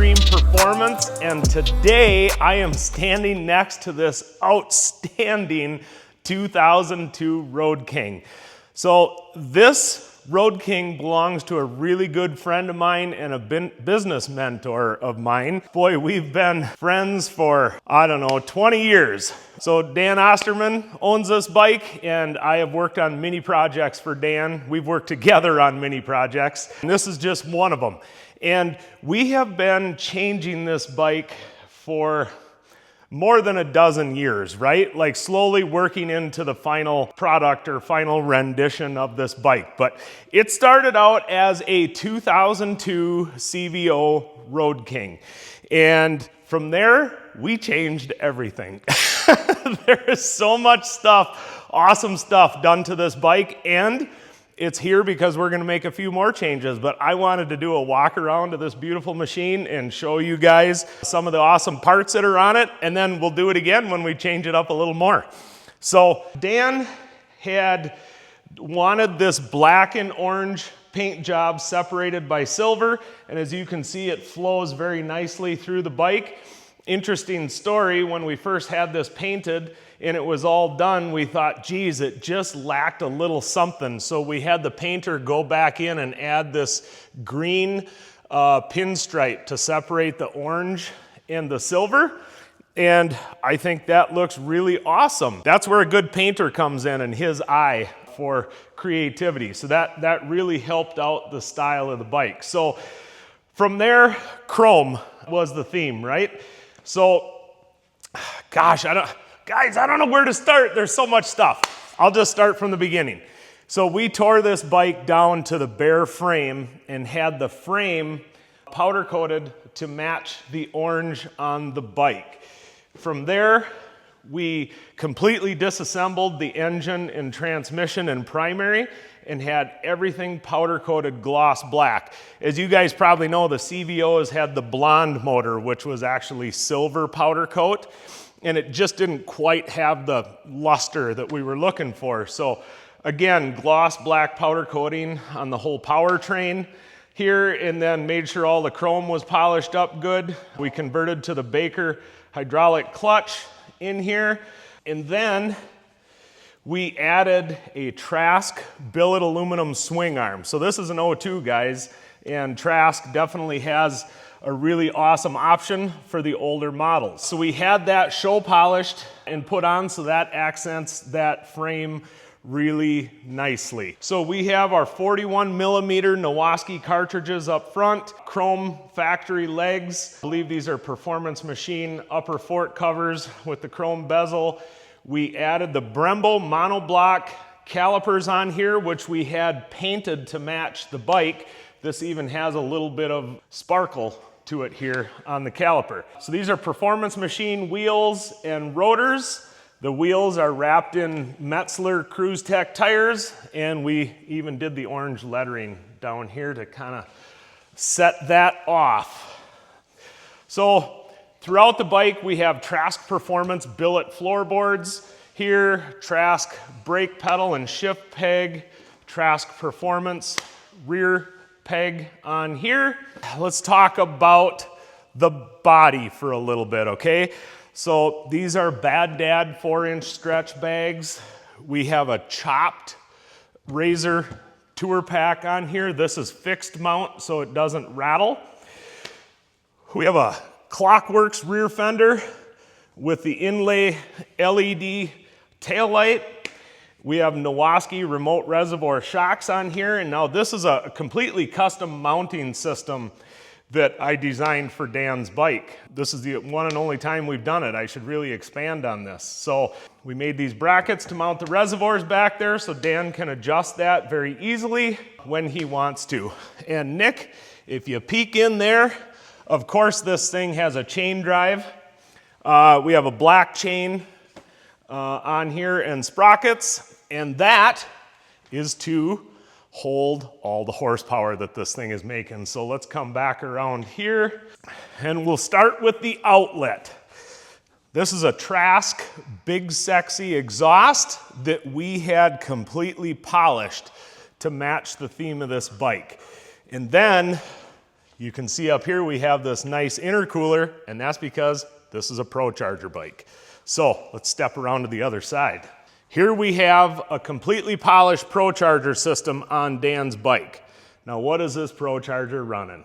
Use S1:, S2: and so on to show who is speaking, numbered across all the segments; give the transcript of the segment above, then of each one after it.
S1: Extreme Performance, and today I am standing next to this outstanding 2002 Road King. So this Road King belongs to a really good friend of mine and a business mentor of mine. Boy, we've been friends for, 20 years. So Dan Osterman owns this bike, and I have worked on many projects for Dan. We've worked together on many projects, and this is just one of them. And we have been changing this bike for more than a dozen years, right? Like slowly working into the final product or final rendition of this bike. But it started out as a 2002 CVO Road King. And from there, we changed everything. There is so much stuff, awesome stuff done to this bike, and it's here because we're gonna make a few more changes, but I wanted to do a walk around of this beautiful machine and show you guys some of the awesome parts that are on it, and then we'll do it again when we change it up a little more. So Dan had wanted this black and orange paint job separated by silver, and as you can see, it flows very nicely through the bike. Interesting story, when we first had this painted and it was all done, we thought, geez, it just lacked a little something. So we had the painter go back in and add this green pinstripe to separate the orange and the silver. And I think that looks really awesome. That's where a good painter comes in and his eye for creativity. So that really helped out the style of the bike. So from there, chrome was the theme, right? So, gosh, I don't know where to start. There's so much stuff. I'll just start from the beginning. So we tore this bike down to the bare frame and had the frame powder coated to match the orange on the bike. From there, we completely disassembled the engine and transmission and primary and had everything powder coated gloss black. As you guys probably know, the CVOs had the blonde motor, which was actually silver powder coat, and it just didn't quite have the luster that we were looking for. So again, gloss black powder coating on the whole powertrain here, and then made sure all the chrome was polished up good. We converted to the Baker hydraulic clutch in here, and then we added a Trask billet aluminum swing arm. So this is an 02, guys, and Trask definitely has a really awesome option for the older models. So we had that show polished and put on, so that accents that frame really nicely. So we have our 41 millimeter Nowaskey cartridges up front, chrome factory legs. I believe these are Performance Machine upper fork covers with the chrome bezel. We added the Brembo monoblock calipers on here, which we had painted to match the bike. This even has a little bit of sparkle to it here on the caliper. So these are Performance Machine wheels and rotors. The wheels are wrapped in Metzler Cruise Tech tires, and we even did the orange lettering down here to kind of set that off. So throughout the bike, we have Trask Performance billet floorboards here, Trask brake pedal and shift peg, Trask Performance rear peg on here. Let's talk about the body for a little bit, okay? So these are Bad Dad 4-inch stretch bags. We have a chopped Razor tour pack on here. This is fixed mount, so it doesn't rattle. We have a Clockworks rear fender with the inlay LED taillight. We have Nowaskey remote reservoir shocks on here, and now this is a completely custom mounting system that I designed for Dan's bike. This is the one and only time we've done it. I should really expand on this. So we made these brackets to mount the reservoirs back there so Dan can adjust that very easily when he wants to. And Nick, if you peek in there, of course this thing has a chain drive. We have a black chain on here and sprockets, and that is to hold all the horsepower that this thing is making. So let's come back around here, and we'll start with the outlet. This is a Trask Big Sexy exhaust that we had completely polished to match the theme of this bike. And then You can see up here we have this nice intercooler, and that's because this is a Procharger bike. So let's step around to the other side. Here we have a completely polished Procharger system on Dan's bike. Now what is this Procharger running?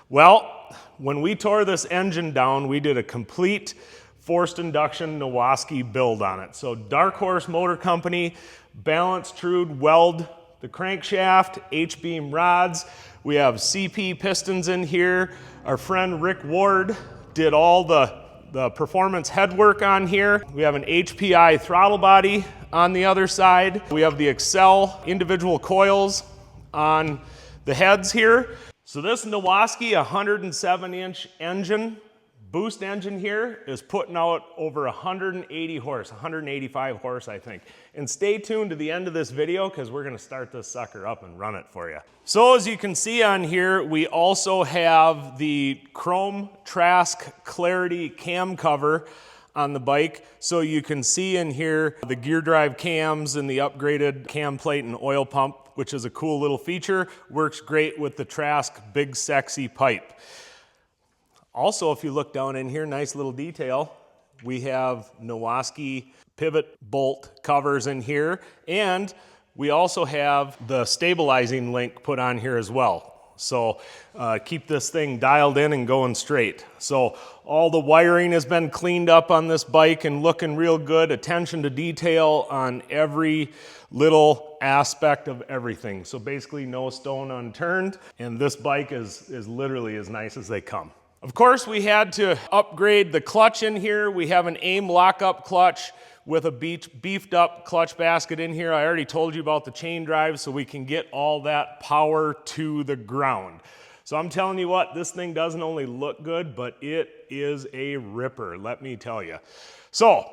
S1: Well, when we tore this engine down, we did a complete forced induction Nowaskey build on it. So Dark Horse Motor Company, balance trued weld the crankshaft, H-beam rods. We have CP pistons in here. Our friend Rick Ward did all the performance headwork on here. We have an HPI throttle body on the other side. We have the Excel individual coils on the heads here. So this Nowaskey 107-inch engine, boost engine here, is putting out over 180 horse, 185 horse, I think. And stay tuned to the end of this video because we're gonna start this sucker up and run it for you. So as you can see on here, we also have the chrome Trask Clarity cam cover on the bike. So you can see in here the gear drive cams and the upgraded cam plate and oil pump, which is a cool little feature. Works great with the Trask Big Sexy pipe. Also, if you look down in here, nice little detail, we have Nowaskey pivot bolt covers in here, and we also have the stabilizing link put on here as well. So keep this thing dialed in and going straight. So all the wiring has been cleaned up on this bike and looking real good. Attention to detail on every little aspect of everything. So basically no stone unturned, and this bike is literally as nice as they come. Of course, we had to upgrade the clutch in here. We have an AIM lockup clutch with a beefed up clutch basket in here. I already told you about the chain drive, so we can get all that power to the ground. So I'm telling you what, this thing doesn't only look good, but it is a ripper, let me tell you. So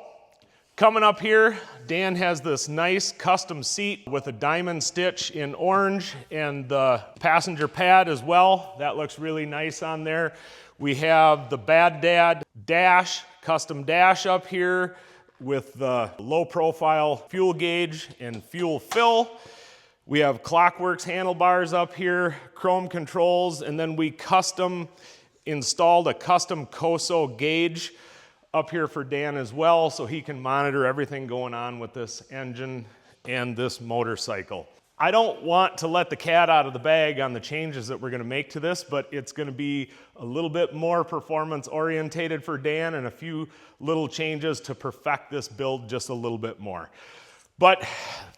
S1: coming up here, Dan has this nice custom seat with a diamond stitch in orange and the passenger pad as well. That looks really nice on there. We have the Bad Dad dash, custom dash up here with the low profile fuel gauge and fuel fill. We have Clockworks handlebars up here, chrome controls, and then we custom installed a custom COSO gauge up here for Dan as well, so he can monitor everything going on with this engine and this motorcycle. I don't want to let the cat out of the bag on the changes that we're going to make to this, but it's going to be a little bit more performance orientated for Dan and a few little changes to perfect this build just a little bit more. But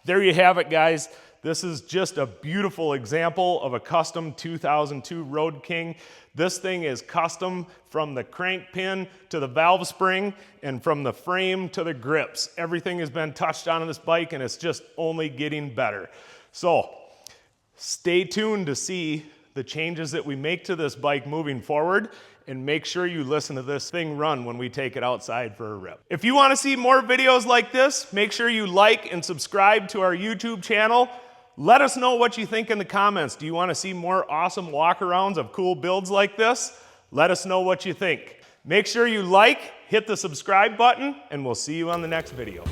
S1: there you have it, guys. This is just a beautiful example of a custom 2002 Road King. This thing is custom from the crank pin to the valve spring and from the frame to the grips. Everything has been touched on this bike and it's just only getting better. So stay tuned to see the changes that we make to this bike moving forward, and make sure you listen to this thing run when we take it outside for a rip. If you want to see more videos like this, make sure you like and subscribe to our YouTube channel. Let us know what you think in the comments. Do you want to see more awesome walkarounds of cool builds like this? Let us know what you think. Make sure you like, hit the subscribe button, and we'll see you on the next video.